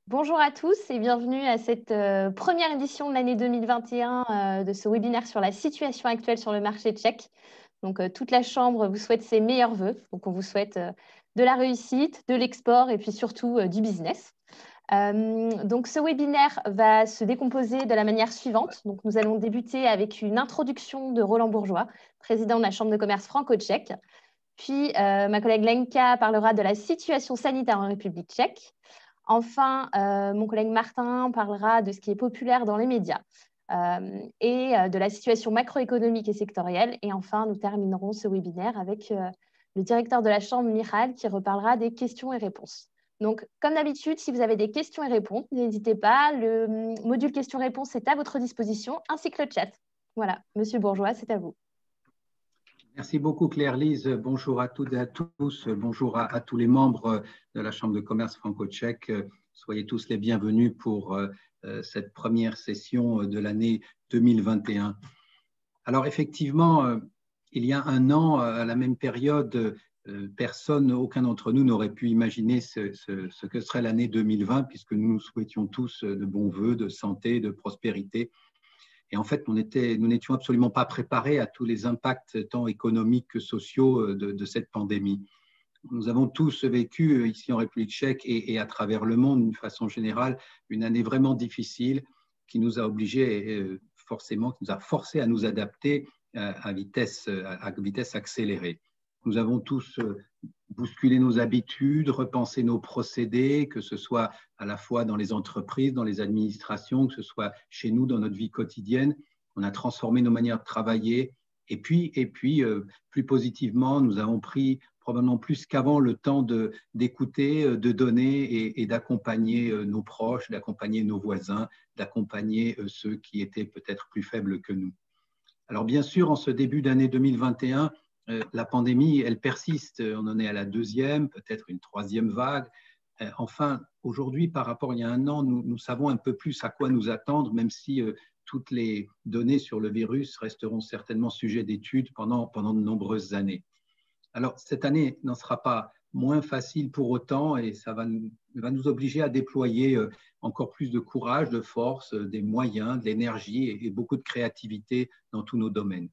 Bonjour à tous et bienvenue à cette première édition de l'année 2021 de ce webinaire sur la situation actuelle sur le marché tchèque. Donc, toute la Chambre vous souhaite ses meilleurs vœux. Donc, on vous souhaite de la réussite, de l'export et puis surtout du business. Donc, ce webinaire va se décomposer de la manière suivante. Donc, nous allons débuter avec une introduction de Roland Bourgeois, président de la Chambre de commerce franco-tchèque. Puis, ma collègue Lenka parlera de la situation sanitaire en République tchèque. Enfin, mon collègue Martin parlera de ce qui est populaire dans les médias et de la situation macroéconomique et sectorielle. Et enfin, nous terminerons ce webinaire avec le directeur de la Chambre, Michal, qui reparlera des questions et réponses. Donc, comme d'habitude, si vous avez des questions et réponses, n'hésitez pas. Le module questions-réponses est à votre disposition, ainsi que le chat. Voilà, Monsieur Bourgeois, c'est à vous. Merci beaucoup Claire-Lise. Bonjour à toutes et à tous. Bonjour à tous les membres de la Chambre de commerce franco-tchèque. Soyez tous les bienvenus pour cette première session de l'année 2021. Alors effectivement, il y a un an, à la même période, aucun d'entre nous n'aurait pu imaginer ce que serait l'année 2020, puisque nous souhaitions tous de bons vœux, de santé, de prospérité. Et en fait, nous n'étions absolument pas préparés à tous les impacts tant économiques que sociaux de cette pandémie. Nous avons tous vécu ici en République tchèque et à travers le monde, d'une façon générale, une année vraiment difficile qui nous a obligés forcément, qui nous a forcés à nous adapter à vitesse accélérée. Nous avons tous bousculé nos habitudes, repensé nos procédés, que ce soit à la fois dans les entreprises, dans les administrations, que ce soit chez nous, dans notre vie quotidienne. On a transformé nos manières de travailler. Et puis plus positivement, nous avons pris probablement plus qu'avant le temps d'écouter, de donner et d'accompagner nos proches, d'accompagner nos voisins, d'accompagner ceux qui étaient peut-être plus faibles que nous. Alors bien sûr, en ce début d'année 2021, la pandémie, elle persiste. On en est à la deuxième, peut-être une troisième vague. Enfin, aujourd'hui, par rapport à il y a un an, nous savons un peu plus à quoi nous attendre, même si toutes les données sur le virus resteront certainement sujets d'études pendant de nombreuses années. Alors, cette année n'en sera pas moins facile pour autant et ça va nous obliger à déployer encore plus de courage, de force, des moyens, de l'énergie et beaucoup de créativité dans tous nos domaines.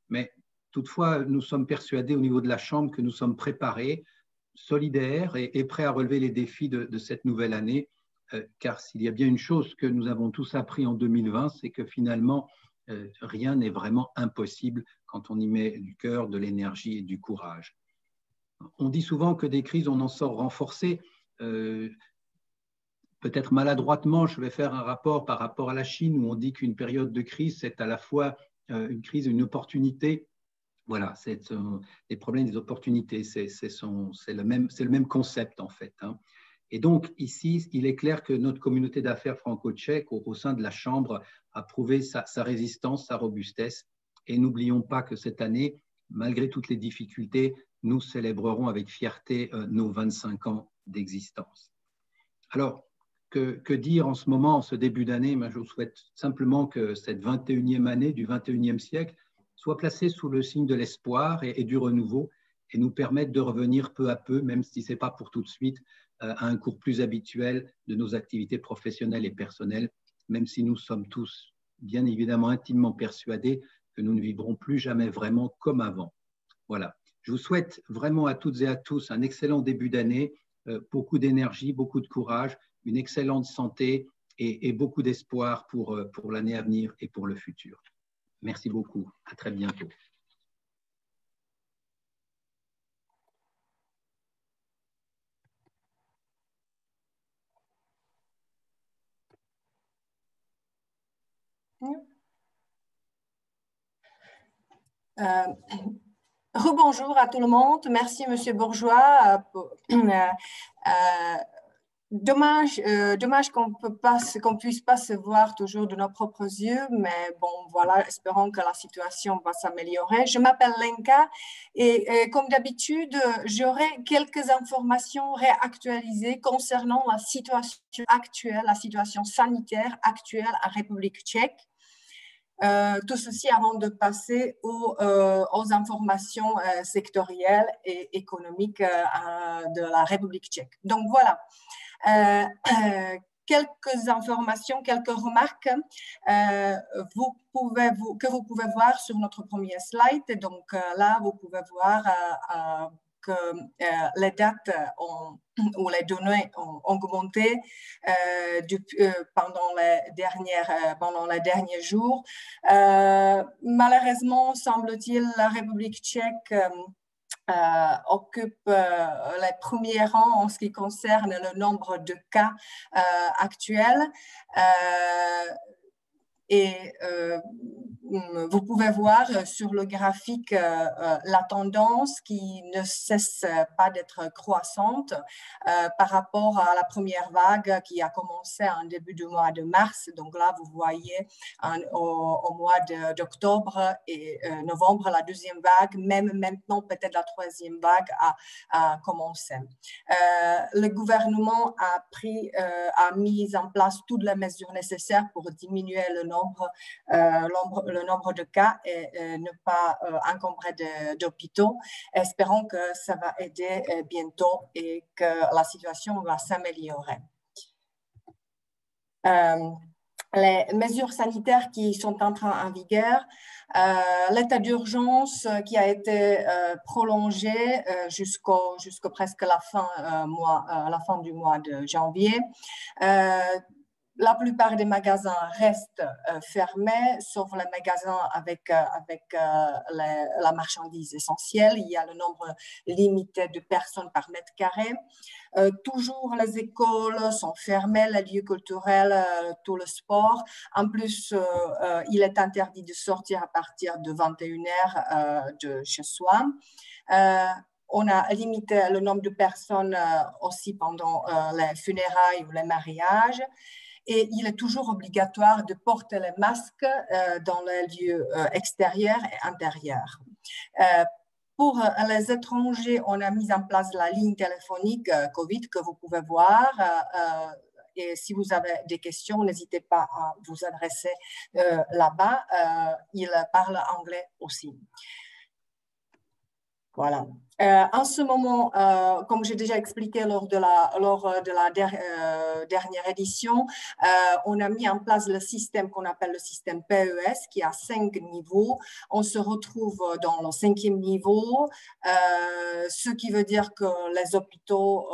Mais toutefois, nous sommes persuadés au niveau de la Chambre que nous sommes préparés, solidaires et prêts à relever les défis de cette nouvelle année, car s'il y a bien une chose que nous avons tous appris en 2020, c'est que finalement, rien n'est vraiment impossible quand on y met du cœur, de l'énergie et du courage. On dit souvent que des crises, on en sort renforcé. Peut-être maladroitement, je vais faire un rapport par rapport à la Chine où on dit qu'une période de crise, c'est à la fois une crise et une opportunité. Voilà, c'est les problèmes des opportunités, c'est le même concept en fait. Hein. Et donc ici, il est clair que notre communauté d'affaires franco-tchèque au sein de la Chambre a prouvé sa résistance, sa robustesse. Et n'oublions pas que cette année, malgré toutes les difficultés, nous célébrerons avec fierté nos 25 ans d'existence. Alors, que dire en ce moment, en ce début d'année? Je vous souhaite simplement que cette 21e année du 21e siècle soit placée sous le signe de l'espoir et du renouveau et nous permette de revenir peu à peu, même si ce n'est pas pour tout de suite, à un cours plus habituel de nos activités professionnelles et personnelles, même si nous sommes tous bien évidemment intimement persuadés que nous ne vivrons plus jamais vraiment comme avant. Voilà. Je vous souhaite vraiment à toutes et à tous un excellent début d'année, beaucoup d'énergie, beaucoup de courage, une excellente santé et beaucoup d'espoir pour l'année à venir et pour le futur. Merci beaucoup. À très bientôt. Rebonjour à tout le monde. Merci, Monsieur Bourgeois. Dommage qu'on puisse pas se voir toujours de nos propres yeux, mais bon, voilà, espérons que la situation va s'améliorer. Je m'appelle Lenka et comme d'habitude, j'aurai quelques informations réactualisées concernant la situation actuelle, la situation sanitaire actuelle en République tchèque. Tout ceci avant de passer aux informations sectorielles et économiques de la République tchèque. Donc voilà, quelques informations, quelques remarques que vous pouvez voir sur notre premier slide. Donc là, vous pouvez voir que les dates ou les données ont augmenté pendant les derniers jours. Malheureusement, semble-t-il, la République tchèque occupe les premiers rangs en ce qui concerne le nombre de cas actuels. Et vous pouvez voir sur le graphique la tendance qui ne cesse pas d'être croissante par rapport à la première vague qui a commencé en début du mois de mars. Donc là, vous voyez au mois d'octobre et novembre, la deuxième vague, même maintenant, peut-être la troisième vague a commencé. Le gouvernement a mis en place toutes les mesures nécessaires pour diminuer le nombre de cas et ne pas encombrer d'hôpitaux. Espérons que ça va aider bientôt et que la situation va s'améliorer. Les mesures sanitaires qui sont entrées en vigueur, l'état d'urgence qui a été prolongé jusqu'à presque la fin du mois de janvier. La plupart des magasins restent fermés, sauf les magasins avec la marchandise essentielle. Il y a le nombre limité de personnes par mètre carré. Toujours, les écoles sont fermées, les lieux culturels, tout le sport. En plus, il est interdit de sortir à partir de 21h de chez soi. On a limité le nombre de personnes aussi pendant les funérailles ou les mariages. Et il est toujours obligatoire de porter les masques dans les lieux extérieurs et intérieurs. Pour les étrangers, on a mis en place la ligne téléphonique COVID que vous pouvez voir. Et si vous avez des questions, n'hésitez pas à vous adresser là-bas. Il parle anglais aussi. Voilà. En ce moment, comme j'ai déjà expliqué lors de la dernière édition, on a mis en place le système qu'on appelle le système PES, qui a 5 niveaux. On se retrouve dans le 5e niveau, ce qui veut dire que les hôpitaux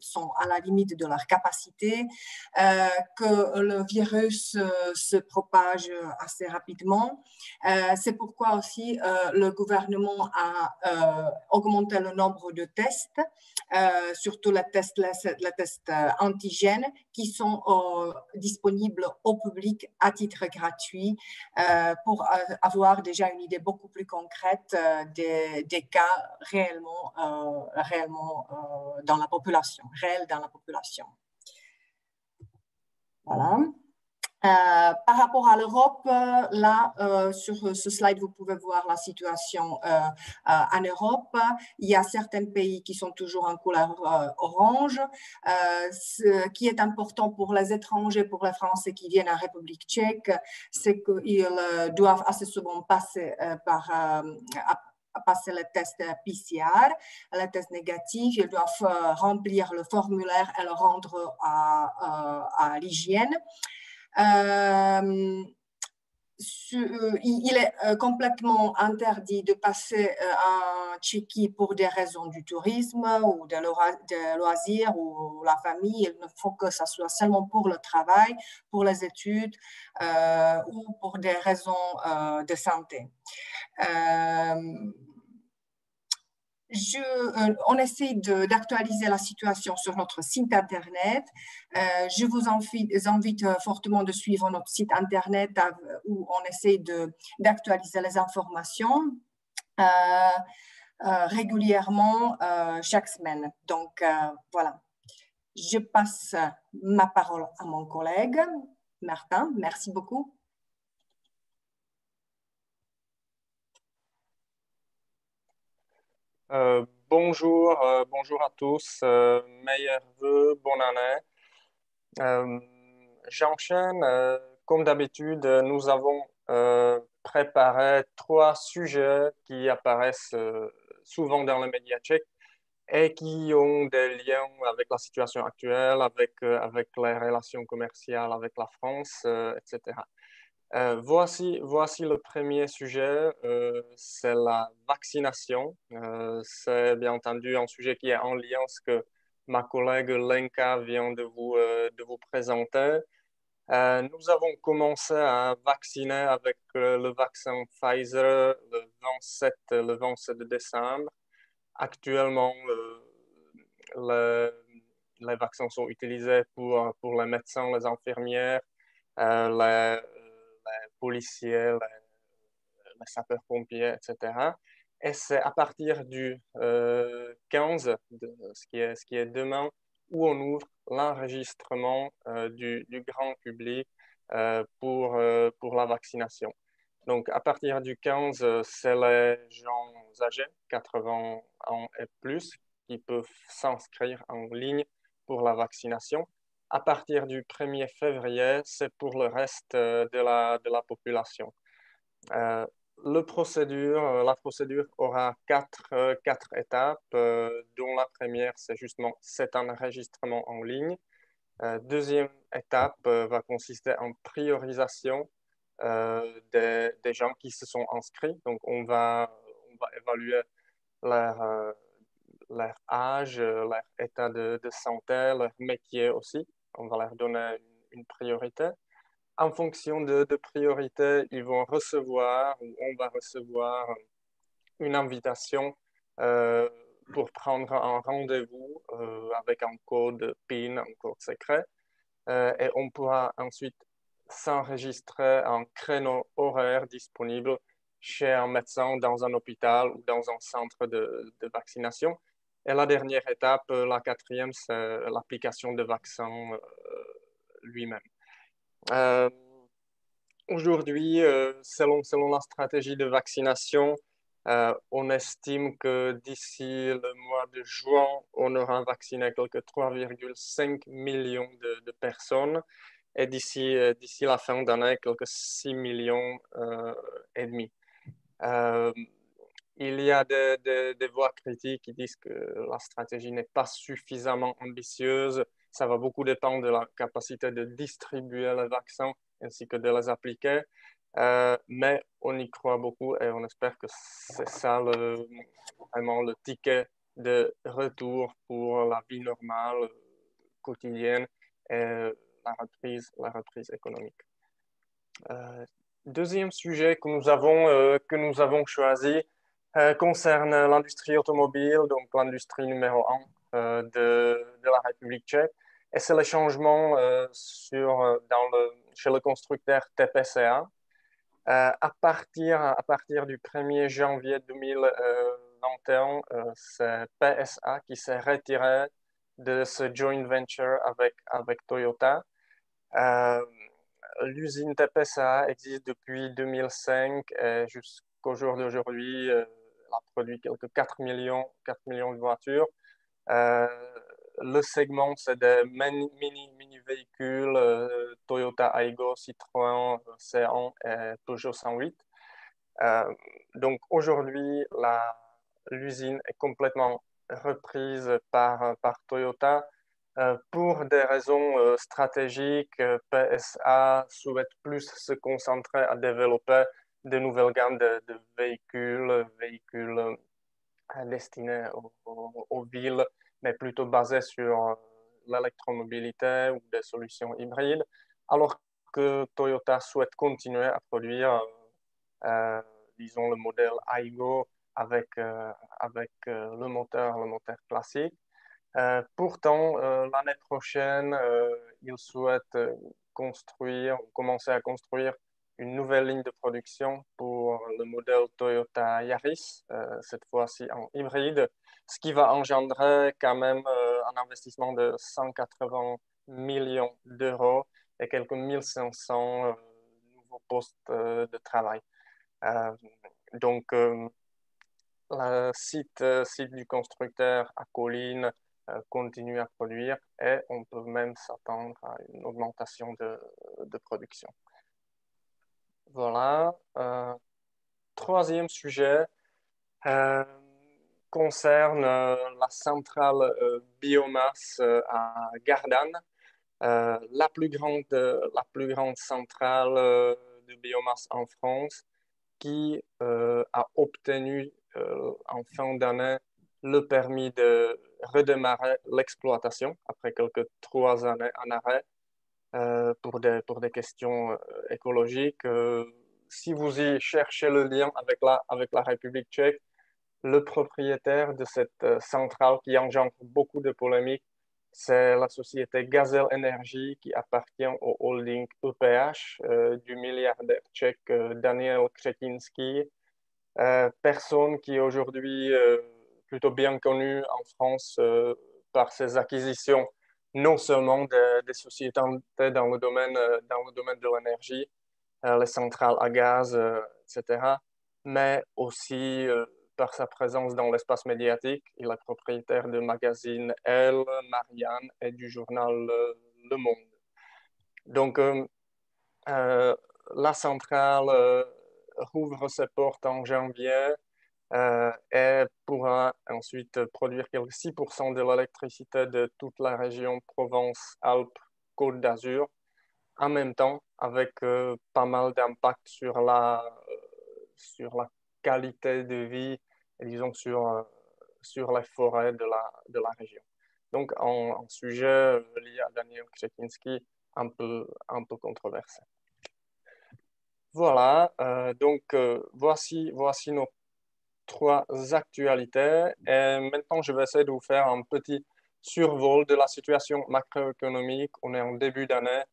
sont à la limite de leur capacité, que le virus se propage assez rapidement. C'est pourquoi aussi le gouvernement a augmenter le nombre de tests, surtout les tests antigènes qui sont disponibles au public à titre gratuit pour avoir déjà une idée beaucoup plus concrète des cas réellement dans la population, réels dans la population. Voilà. Par rapport à l'Europe, là, sur ce slide, vous pouvez voir la situation en Europe. Il y a certains pays qui sont toujours en couleur orange. Ce qui est important pour les étrangers, pour les Français qui viennent en République tchèque, c'est qu'ils doivent assez souvent passer passer le test PCR, le test négatif. Ils doivent remplir le formulaire et le rendre à l'hygiène. Il est complètement interdit de passer en Tchéquie pour des raisons du tourisme ou de loisirs ou la famille. Il ne faut que ça soit seulement pour le travail, pour les études ou pour des raisons de santé. On essaie d'actualiser la situation sur notre site Internet. Je vous invite fortement de suivre notre site Internet où on essaie d'actualiser les informations régulièrement chaque semaine. Donc, voilà. Je passe ma parole à mon collègue, Martin. Merci beaucoup. Bonjour à tous, meilleurs vœux, bonne année. J'enchaîne, comme d'habitude, nous avons préparé 3 sujets qui apparaissent souvent dans les médias tchèques et qui ont des liens avec la situation actuelle, avec les relations commerciales avec la France, etc. Voici le premier sujet, c'est la vaccination. C'est bien entendu un sujet qui est en lien avec ce que ma collègue Lenka vient de vous présenter. Nous avons commencé à vacciner avec le vaccin Pfizer le 27 décembre. Actuellement, les vaccins sont utilisés pour les médecins, les infirmières, les policiers, les sapeurs-pompiers, etc. Et c'est à partir du 15, ce qui est demain, où on ouvre l'enregistrement du grand public pour la vaccination. Donc, à partir du 15, c'est les gens âgés, 80 ans et plus, qui peuvent s'inscrire en ligne pour la vaccination. À partir du 1er février, c'est pour le reste de la population. La procédure aura quatre étapes, dont la première, c'est justement cet enregistrement en ligne. Deuxième étape va consister en priorisation des gens qui se sont inscrits. Donc, on va évaluer leur âge, leur état de santé, leur métier aussi. On va leur donner une priorité. En fonction de priorité, ils vont recevoir, ou on va recevoir une invitation pour prendre un rendez-vous avec un code PIN, un code secret. Et on pourra ensuite s'enregistrer un créneau horaire disponible chez un médecin, dans un hôpital ou dans un centre de vaccination. Et la dernière étape, la quatrième, c'est l'application de vaccin lui-même. Aujourd'hui, selon la stratégie de vaccination, on estime que d'ici le mois de juin, on aura vacciné quelques 3,5 millions de personnes et d'ici la fin d'année, quelques 6 millions et demi. Il y a des voix critiques qui disent que la stratégie n'est pas suffisamment ambitieuse. Ça va beaucoup dépendre de la capacité de distribuer les vaccins ainsi que de les appliquer. Mais on y croit beaucoup et on espère que c'est ça vraiment le ticket de retour pour la vie normale, quotidienne et la reprise économique. Deuxième sujet que nous avons choisi concerne l'industrie automobile, donc l'industrie numéro 1 de la République tchèque. Et c'est le changement chez le constructeur TPCA. À partir du 1er janvier 2021, c'est PSA qui s'est retiré de ce joint venture avec Toyota. L'usine TPSA existe depuis 2005 et jusqu'au jour d'aujourd'hui, elle a produit quelques 4 millions de voitures. Le segment, c'est des mini-véhicules Toyota Aygo, Citroën C1 et Peugeot 108. Donc aujourd'hui, l'usine est complètement reprise par Toyota. Pour des raisons stratégiques, PSA souhaite plus se concentrer à développer de nouvelles gammes de véhicules destinés aux villes, mais plutôt basés sur l'électromobilité ou des solutions hybrides, alors que Toyota souhaite continuer à produire, disons, le modèle Aygo avec le moteur classique. Pourtant, l'année prochaine, ils souhaitent commencer à construire une nouvelle ligne de production pour le modèle Toyota Yaris, cette fois-ci en hybride, ce qui va engendrer quand même un investissement de 180 millions d'euros et quelques 1500 nouveaux postes de travail. Donc, le site du constructeur à Colline continue à produire et on peut même s'attendre à une augmentation de production. Voilà. Troisième sujet concerne la centrale biomasse à Gardanne, la plus grande centrale de biomasse en France qui a obtenu en fin d'année le permis de redémarrer l'exploitation après quelques 3 années en arrêt pour des questions écologiques. Si vous y cherchez le lien avec la République tchèque, le propriétaire de cette centrale qui engendre beaucoup de polémiques, c'est la société Gazel Energy qui appartient au holding EPH du milliardaire tchèque Daniel Křetínský, personne qui est aujourd'hui plutôt bien connue en France par ses acquisitions, non seulement des sociétés dans le domaine de l'énergie, les centrales à gaz, etc., mais aussi par sa présence dans l'espace médiatique. Il est propriétaire de magazines Elle, Marianne et du journal Le Monde. Donc, la centrale rouvre ses portes en janvier et pourra ensuite produire 6% de l'électricité de toute la région Provence-Alpes-Côte d'Azur, en même temps avec pas mal d'impact sur la qualité de vie et disons sur les forêts de la région. Donc un sujet lié à Daniel Křetínský un peu controversé. Voilà, donc voici nos 3 actualités et maintenant je vais essayer de vous faire un petit survol de la situation macroéconomique. On est en début d'année,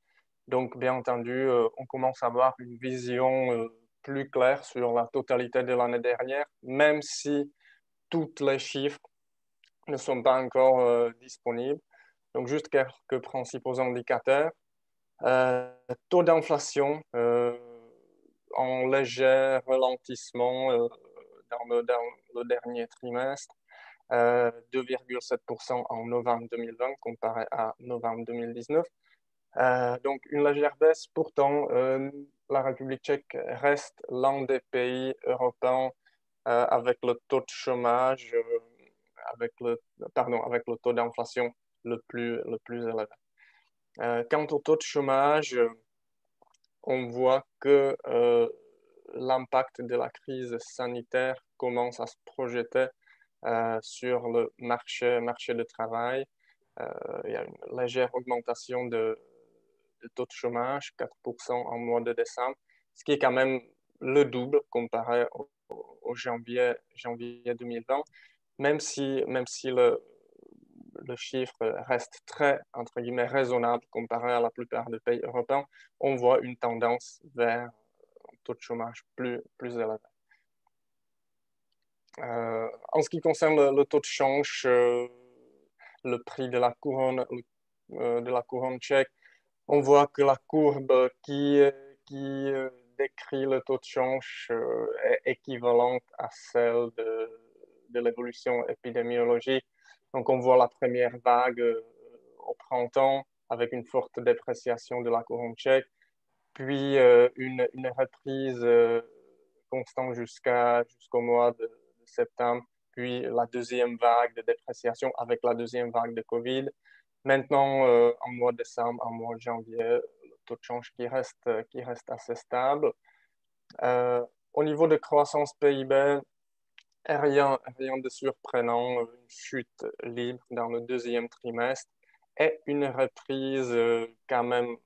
donc bien entendu, on commence à avoir une vision plus claire sur la totalité de l'année dernière, même si tous les chiffres ne sont pas encore disponibles. Donc juste quelques principaux indicateurs. Taux d'inflation en léger ralentissement dans le dernier trimestre, 2,7% en novembre 2020 comparé à novembre 2019. Donc une légère baisse. Pourtant, la République tchèque reste l'un des pays européens avec le taux de chômage, avec le taux d'inflation le plus élevé. Quant au taux de chômage, on voit que l'impact de la crise sanitaire commence à se projeter sur le marché de travail. Il y a une légère augmentation de taux de chômage, 4% en mois de décembre, ce qui est quand même le double comparé au janvier 2020, même si le chiffre reste très, entre guillemets, raisonnable comparé à la plupart des pays européens, on voit une tendance vers un taux de chômage plus élevé. En ce qui concerne le taux de change, le prix de la couronne tchèque, on voit que la courbe qui décrit le taux de change est équivalente à celle de l'évolution épidémiologique. Donc, on voit la première vague au printemps avec une forte dépréciation de la couronne tchèque, puis une reprise constante jusqu'au mois de septembre, puis la deuxième vague de dépréciation avec la deuxième vague de Covid. Maintenant, en mois de décembre, en mois de janvier, le taux de change qui reste assez stable. Au niveau de croissance PIB, rien de surprenant, une chute libre dans le deuxième trimestre et une reprise quand même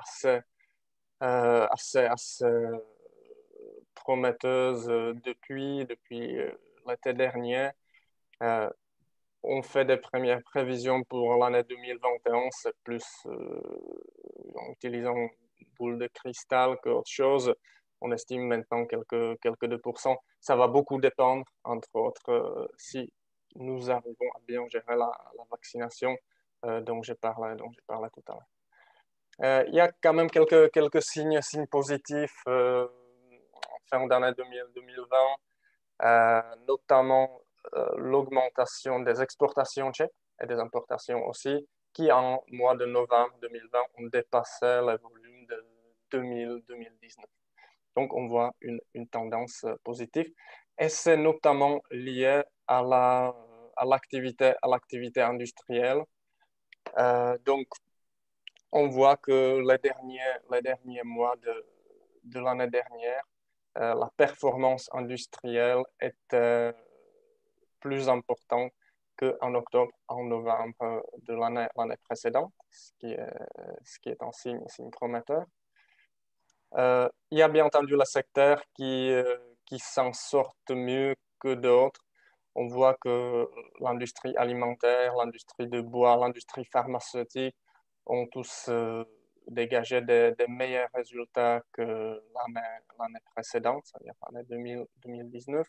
assez prometteuse depuis l'été dernier. On fait des premières prévisions pour l'année 2021, c'est plus en utilisant une boule de cristal qu'autre chose. On estime maintenant quelques 2%. Ça va beaucoup dépendre, entre autres, si nous arrivons à bien gérer la vaccination dont j'ai parlé tout à l'heure. Il y a quand même quelques signes positifs en fin d'année 2020, notamment l'augmentation des exportations tchèques et des importations aussi, qui en mois de novembre 2020 ont dépassé le volume de 2019. Donc, on voit une tendance positive. Et c'est notamment lié à l'activité industrielle. Donc, on voit que les derniers mois de l'année dernière, la performance industrielle était plus importante qu'en octobre, en novembre de l'année précédente, ce qui est un signe prometteur. Il y a bien entendu le secteur qui s'en sortent mieux que d'autres. On voit que l'industrie alimentaire, l'industrie de bois, l'industrie pharmaceutique ont tous dégagé des meilleurs résultats que l'année précédente, c'est-à-dire l'année 2019.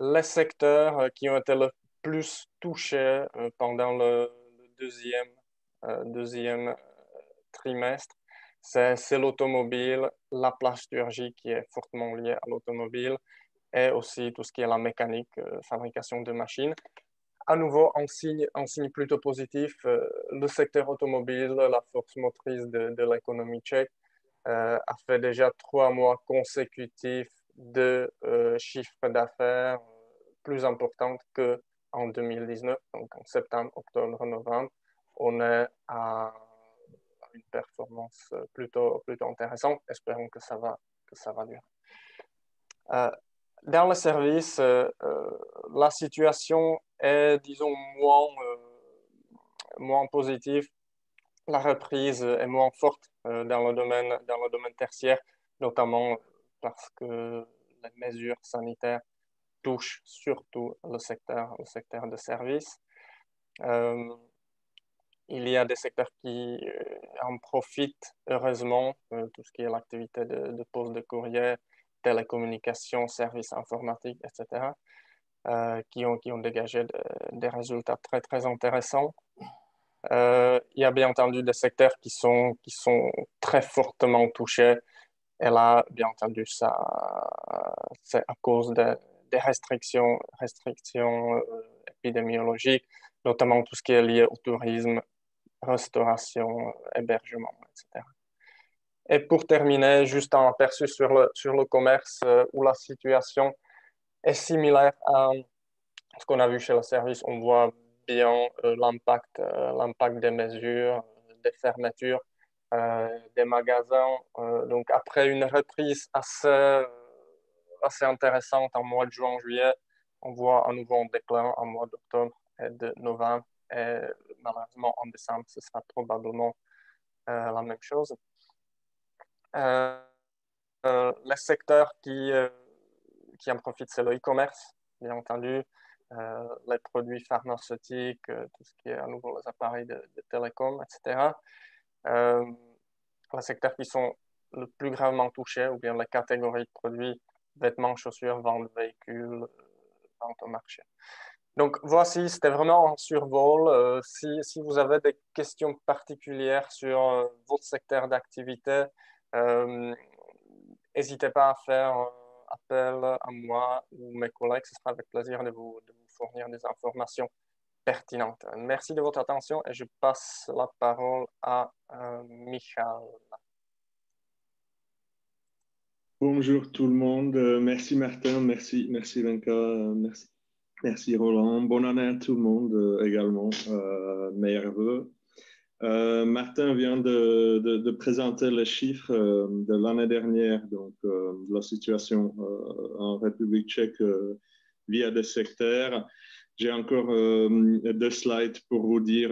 Les secteurs qui ont été le plus touchés pendant le deuxième trimestre, c'est l'automobile, la plasturgie qui est fortement liée à l'automobile et aussi tout ce qui est la mécanique, fabrication de machines. À nouveau, un signe plutôt positif, le secteur automobile, la force motrice de l'économie tchèque, a fait déjà 3 mois consécutifs de chiffre d'affaires plus importante qu'en 2019, donc en septembre, octobre, novembre. On est à une performance plutôt intéressante. Espérons que ça va durer. Dans le service, la situation est, disons, moins positive. La reprise est moins forte dans le domaine tertiaire, notamment parce que les mesures sanitaires touchent surtout le secteur de service. Il y a des secteurs qui en profitent, heureusement, tout ce qui est l'activité de pose de courrier, télécommunications, services informatiques, etc., qui ont dégagé des résultats très, très intéressants. Il y a bien entendu des secteurs qui sont très fortement touchés. Et là, bien entendu, c'est à cause des restrictions épidémiologiques, notamment tout ce qui est lié au tourisme, restauration, hébergement, etc. Et pour terminer, juste un aperçu sur le commerce où la situation est similaire à ce qu'on a vu chez le service. On voit bien l'impact des mesures, des fermetures des magasins. Donc après une reprise assez intéressante en mois de juin, juillet, on voit à nouveau un déclin en mois d'octobre et de novembre. Et malheureusement, en décembre, ce sera probablement la même chose. Les secteurs qui en profitent, c'est le e-commerce, bien entendu, les produits pharmaceutiques, tout ce qui est à nouveau les appareils de télécom, etc. Les secteurs qui sont le plus gravement touchés, ou bien les catégories de produits, vêtements, chaussures, vente de véhicules, vente au marché. Donc voici, c'était vraiment un survol. Si vous avez des questions particulières sur votre secteur d'activité, n'hésitez pas à faire appel à moi ou mes collègues. Ce sera avec plaisir de vous fournir des informations pertinentes. Merci de votre attention et je passe la parole à Michal. Bonjour tout le monde. Merci Martin, merci Lenka, merci Roland. Bonne année à tout le monde également. Meilleurs vœux. Martin vient de présenter les chiffres de l'année dernière, donc la situation en République tchèque via des secteurs. J'ai encore 2 slides pour vous dire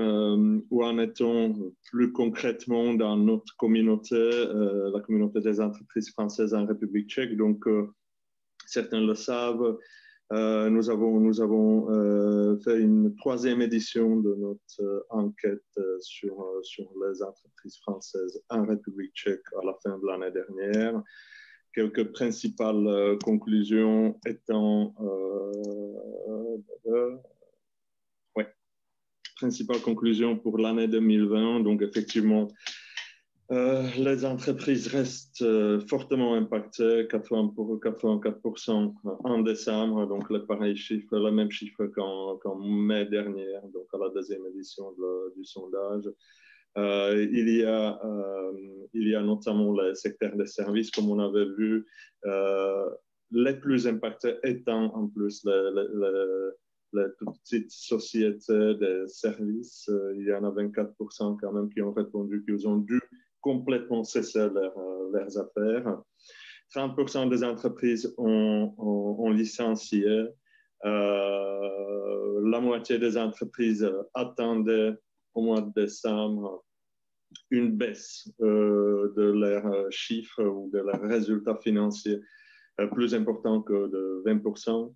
où en est-on plus concrètement dans notre communauté, la communauté des entreprises françaises en République tchèque. Donc, certains le savent, nous avons fait une 3e édition de notre enquête sur les entreprises françaises en République tchèque à la fin de l'année dernière. Quelques principales conclusions étant principale conclusion pour l'année 2020. Donc, effectivement, les entreprises restent fortement impactées, 84% en décembre, donc le même chiffre qu'en mai dernier, donc à la 2e édition du sondage. Il y a notamment le secteur des services, comme on avait vu, les plus impactés étant en plus les toutes petites sociétés de services. Il y en a 24% quand même qui ont répondu qu'ils ont dû complètement cesser leurs affaires. 30% des entreprises ont licencié. La moitié des entreprises attendaient au mois de décembre une baisse de leurs chiffres ou de leurs résultats financiers plus important que de 20%.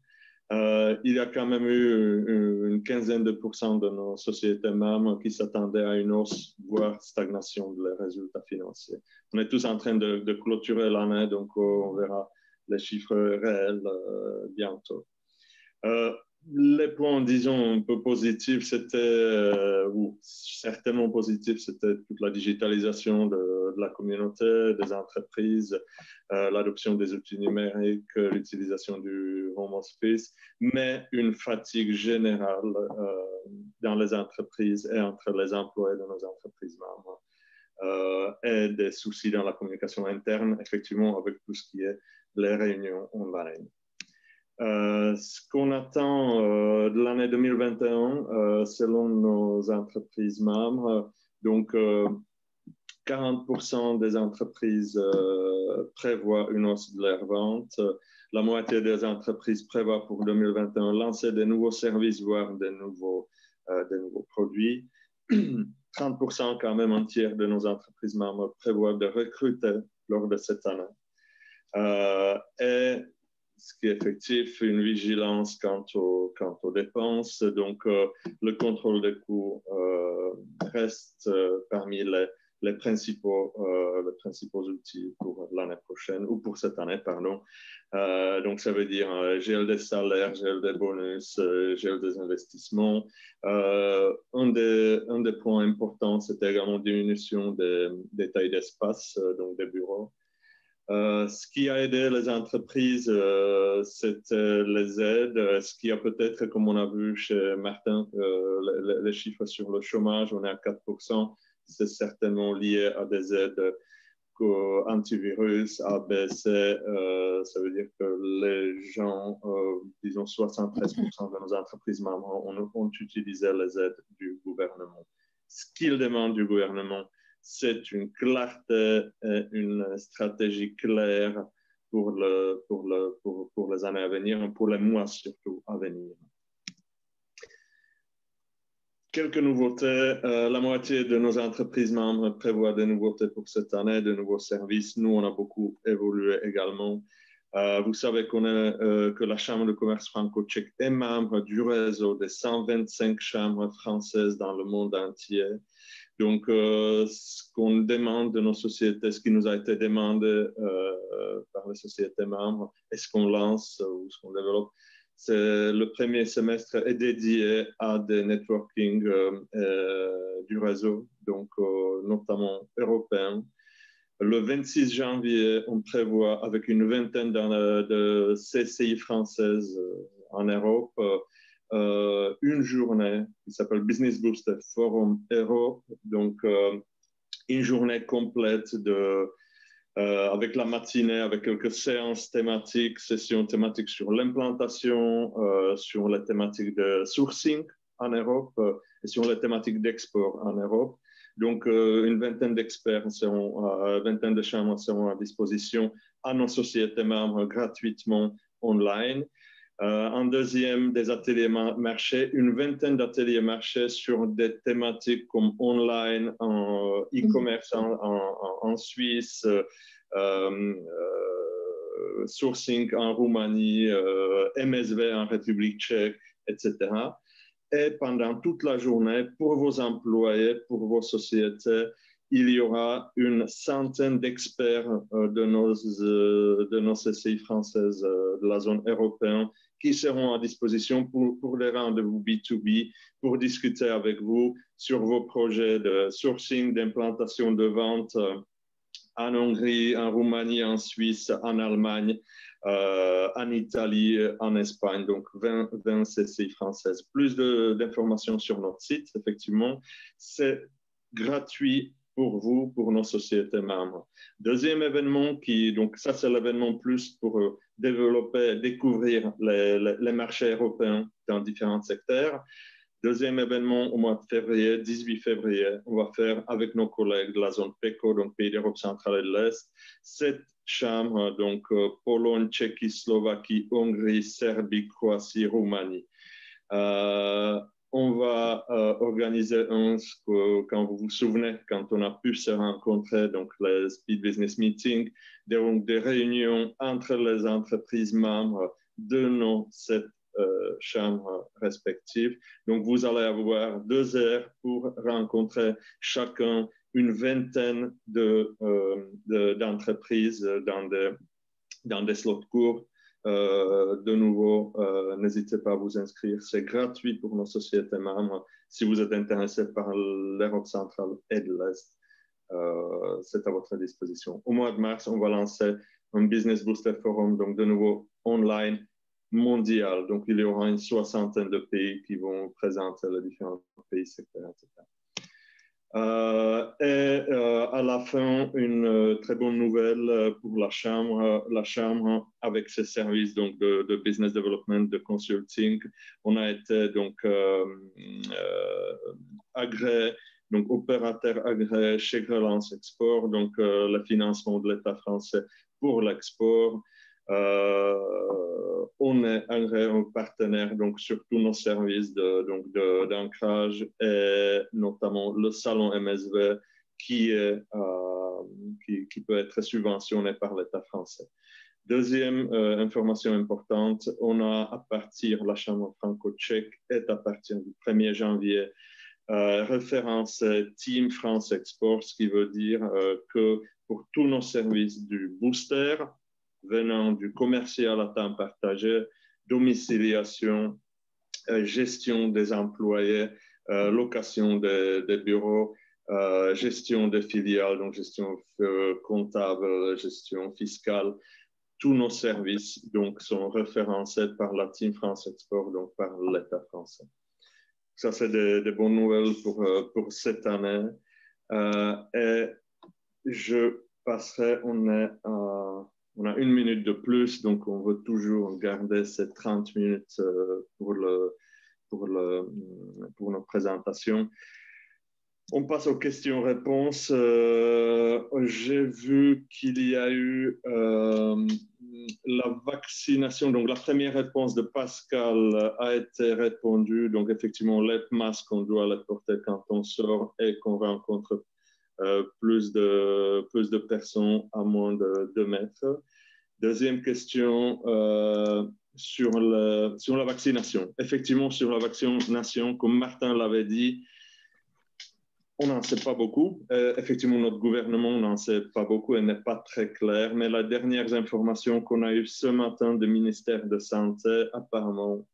Il y a quand même eu une quinzaine de pourcents de nos sociétés membres qui s'attendaient à une hausse, voire stagnation de leurs résultats financiers. On est tous en train de clôturer l'année, donc on verra les chiffres réels bientôt. Les points, disons, un peu positifs, c'était, ou certainement positifs, c'était toute la digitalisation de la communauté, des entreprises, l'adoption des outils numériques, l'utilisation du home office, mais une fatigue générale dans les entreprises et entre les employés de nos entreprises membres. Et des soucis dans la communication interne, effectivement, avec tout ce qui est les réunions online. Ce qu'on attend de l'année 2021, selon nos entreprises membres, donc 40% des entreprises prévoient une hausse de leurs ventes. La moitié des entreprises prévoient pour 2021 lancer des nouveaux services, voire des nouveaux produits. 30% quand même, un tiers de nos entreprises membres prévoient de recruter lors de cette année. Et ce qui est effectif, une vigilance quant aux dépenses. Donc, le contrôle des coûts reste parmi les principaux outils pour l'année prochaine, ou pour cette année, pardon. Donc, ça veut dire gel des salaires, gel des bonus, gel des investissements. Un des points importants, c'était également diminution des tailles d'espace, donc des bureaux. Ce qui a aidé les entreprises, c'était les aides. Ce qui a peut-être, comme on a vu chez Martin, les chiffres sur le chômage, on est à 4%. C'est certainement lié à des aides antivirus, ABC. Ça veut dire que les gens, disons 73% de nos entreprises membres ont utilisé les aides du gouvernement. Ce qu'ils demandent du gouvernement, c'est une clarté et une stratégie claire pour les années à venir, pour les mois surtout à venir. Quelques nouveautés. La moitié de nos entreprises membres prévoient des nouveautés pour cette année, de nouveaux services. Nous, on a beaucoup évolué également. Vous savez que la Chambre de commerce franco-tchèque est membre du réseau des 125 chambres françaises dans le monde entier. Donc, ce qu'on demande de nos sociétés, ce qui nous a été demandé par les sociétés membres, et ce qu'on lance ou ce qu'on développe, c'est le premier semestre est dédié à des networking du réseau, donc notamment européen. Le 26 janvier, on prévoit avec une vingtaine de CCI françaises en Europe, une journée qui s'appelle Business Booster Forum Europe, donc une journée complète avec la matinée, avec quelques séances thématiques, sessions thématiques sur l'implantation, sur les thématiques de sourcing en Europe et sur les thématiques d'export en Europe. Donc, une vingtaine d'experts, vingtaine de chambres seront à disposition à nos sociétés membres gratuitement online. En deuxième, des ateliers marchés, une vingtaine d'ateliers marchés sur des thématiques comme online, en e-commerce en Suisse, sourcing en Roumanie, MSV en République tchèque, etc. Et pendant toute la journée, pour vos employés, pour vos sociétés, il y aura une centaine d'experts de nos CCI françaises de la zone européenne qui seront à disposition pour les rendez-vous B2B, pour discuter avec vous sur vos projets de sourcing, d'implantation de vente en Hongrie, en Roumanie, en Suisse, en Allemagne, en Italie, en Espagne, donc 20 CCI françaises. Plus d'informations sur notre site, effectivement. C'est gratuit pour vous, pour nos sociétés membres. Deuxième événement, donc ça c'est l'événement plus pour développer, découvrir les marchés européens dans différents secteurs. Deuxième événement au mois de février, 18 février, on va faire avec nos collègues de la zone PECO, donc Pays d'Europe centrale et de l'Est, 7 chambres, donc Pologne, Tchéquie, Slovaquie, Hongrie, Serbie, Croatie, Roumanie. On va organiser quand vous vous souvenez, quand on a pu se rencontrer, donc les Speed Business Meetings, donc des réunions entre les entreprises membres de nos 7 chambres respectives. Donc, vous allez avoir 2 heures pour rencontrer chacun une vingtaine d'entreprises dans des slots courts. De nouveau, n'hésitez pas à vous inscrire. C'est gratuit pour nos sociétés membres. Si vous êtes intéressé par l'Europe centrale et de l'Est, c'est à votre disposition. Au mois de mars, on va lancer un Business Booster Forum, donc de nouveau online, mondial. Donc, il y aura une 60aine de pays qui vont présenter les différents pays, secteurs, etc. À la fin, une très bonne nouvelle pour la chambre avec ses services donc de business development, de consulting. On a été donc agréé, donc opérateur agréé chez Relance Export, donc le financement de l'État français pour l'export. On est un partenaire donc sur tous nos services d'ancrage et notamment le salon MSV qui peut être subventionné par l'État français. Deuxième information importante, on a à partir, la Chambre franco-tchèque est à partir du 1er janvier référencé Team France Export, ce qui veut dire que pour tous nos services du booster, venant du commercial à temps partagé, domiciliation, gestion des employés, location des bureaux, gestion des filiales, donc gestion comptable, gestion fiscale. Tous nos services donc, sont référencés par la Team France Export, donc par l'État français. Ça, c'est des bonnes nouvelles pour cette année. Et je passerai, on a 1 minute de plus, donc on veut toujours garder ces 30 minutes pour nos présentations. On passe aux questions-réponses. J'ai vu qu'il y a eu la vaccination. Donc, la première réponse de Pascal a été répondue. Donc, effectivement, les masques, on doit les porter quand on sort et qu'on rencontre plus de personnes à moins de 2 mètres. Deuxième question sur la vaccination. Effectivement, sur la vaccination, comme Martin l'avait dit, on n'en sait pas beaucoup. Effectivement, notre gouvernement n'en sait pas beaucoup et n'est pas très clair. Mais les dernières informations qu'on a eues ce matin du ministère de Santé, apparemment,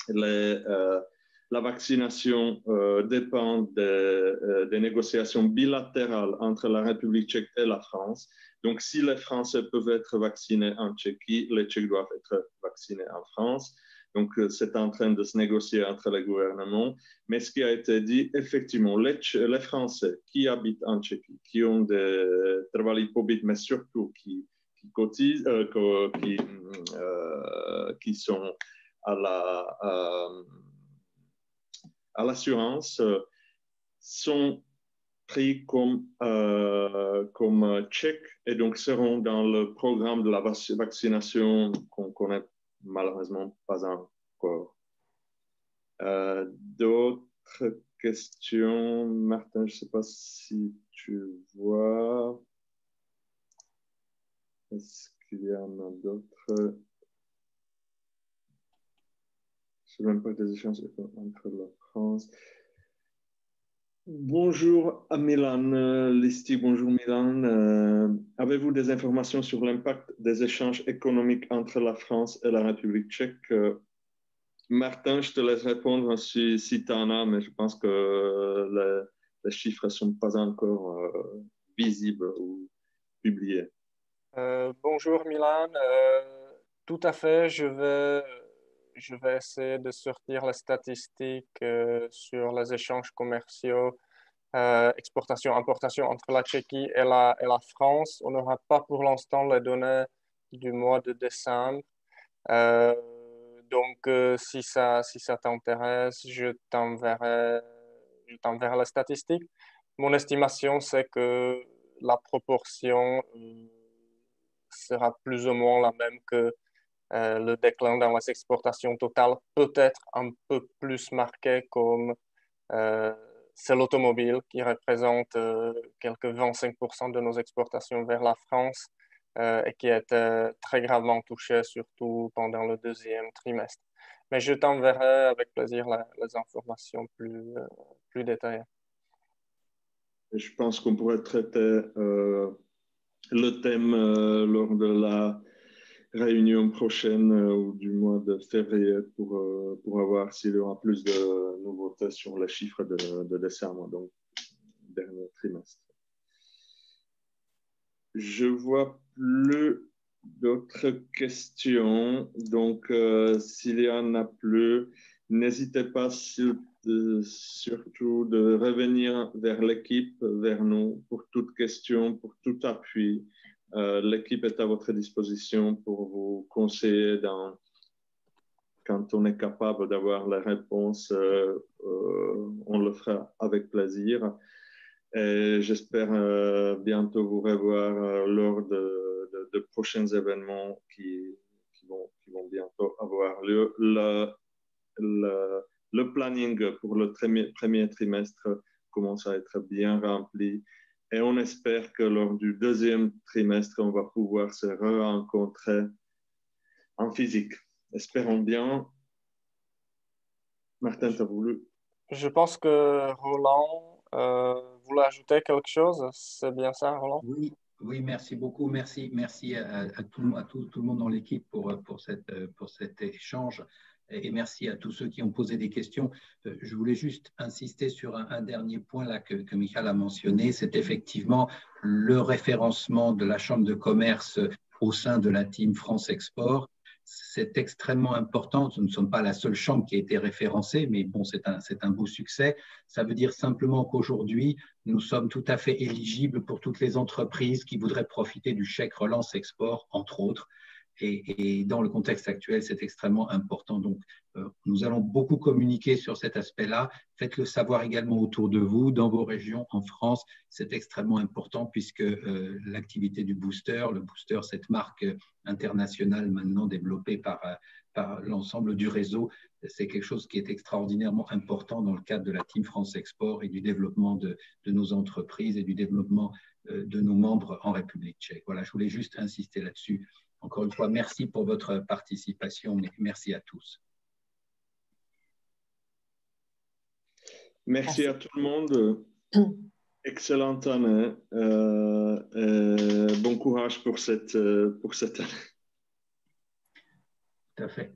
la vaccination dépend des négociations bilatérales entre la République tchèque et la France. Donc, si les Français peuvent être vaccinés en Tchéquie, les Tchèques doivent être vaccinés en France. Donc, c'est en train de se négocier entre les gouvernements. Mais ce qui a été dit, effectivement, les Français qui habitent en Tchéquie, qui ont des travail pobyt, mais surtout qui cotisent, qui sont à l'assurance, sont pris comme tchèques et donc seront dans le programme de la vaccination qu'on connaît malheureusement pas encore. D'autres questions? Martin, je ne sais pas si tu vois. Est-ce qu'il y en a d'autres? Je ne sais même pas des échanges entre la France. Bonjour à Milan, Listi, bonjour Milan. Avez-vous des informations sur l'impact des échanges économiques entre la France et la République tchèque? Martin, je te laisse répondre si tu en as, mais je pense que les chiffres ne sont pas encore visibles ou publiés. Bonjour Milan, tout à fait, je vais essayer de sortir les statistiques sur les échanges commerciaux exportation, importation entre la Tchéquie et la France. On n'aura pas pour l'instant les données du mois de décembre. Donc, si ça t'intéresse, je t'enverrai les statistiques. Mon estimation, c'est que la proportion sera plus ou moins la même que le déclin dans les exportations totales, peut-être un peu plus marqué comme c'est l'automobile qui représente quelques 25% de nos exportations vers la France et qui a été très gravement touché, surtout pendant le deuxième trimestre. Mais je t'enverrai avec plaisir les informations plus détaillées. Je pense qu'on pourrait traiter le thème lors de la réunion prochaine ou du mois de février pour voir s'il y aura plus de nouveautés sur les chiffres de décembre, donc dernier trimestre. Je vois plus d'autres questions, donc s'il y en a plus, n'hésitez pas surtout de revenir vers l'équipe, vers nous, pour toute question, pour tout appui. L'équipe est à votre disposition pour vous conseiller quand on est capable d'avoir la réponse, on le fera avec plaisir. Et j'espère bientôt vous revoir lors de prochains événements qui vont bientôt avoir lieu. Le planning pour le premier trimestre commence à être bien rempli et on espère que lors du deuxième trimestre, on va pouvoir se rencontrer en physique. Espérons bien. Martin, tu as voulu? Je pense que Roland voulait ajouter quelque chose. C'est bien ça, Roland? Oui, merci beaucoup. Merci à tout le monde dans l'équipe pour cet échange. Et merci à tous ceux qui ont posé des questions. Je voulais juste insister sur un dernier point là que Michal a mentionné, c'est effectivement le référencement de la Chambre de commerce au sein de la team France Export. C'est extrêmement important. Nous ne sommes pas la seule chambre qui a été référencée, mais bon, c'est un beau succès. Ça veut dire simplement qu'aujourd'hui, nous sommes tout à fait éligibles pour toutes les entreprises qui voudraient profiter du chèque relance export, entre autres. Et dans le contexte actuel, c'est extrêmement important. Donc, nous allons beaucoup communiquer sur cet aspect-là. Faites-le savoir également autour de vous, dans vos régions, en France. C'est extrêmement important puisque l'activité du booster, le booster, cette marque internationale maintenant développée par l'ensemble du réseau, c'est quelque chose qui est extraordinairement important dans le cadre de la Team France Export et du développement de nos entreprises et du développement de nos membres en République tchèque. Voilà, je voulais juste insister là-dessus. Encore une fois, merci pour votre participation. Merci à tous. Merci à tout le monde. Excellente année. Bon courage pour cette année. Tout à fait.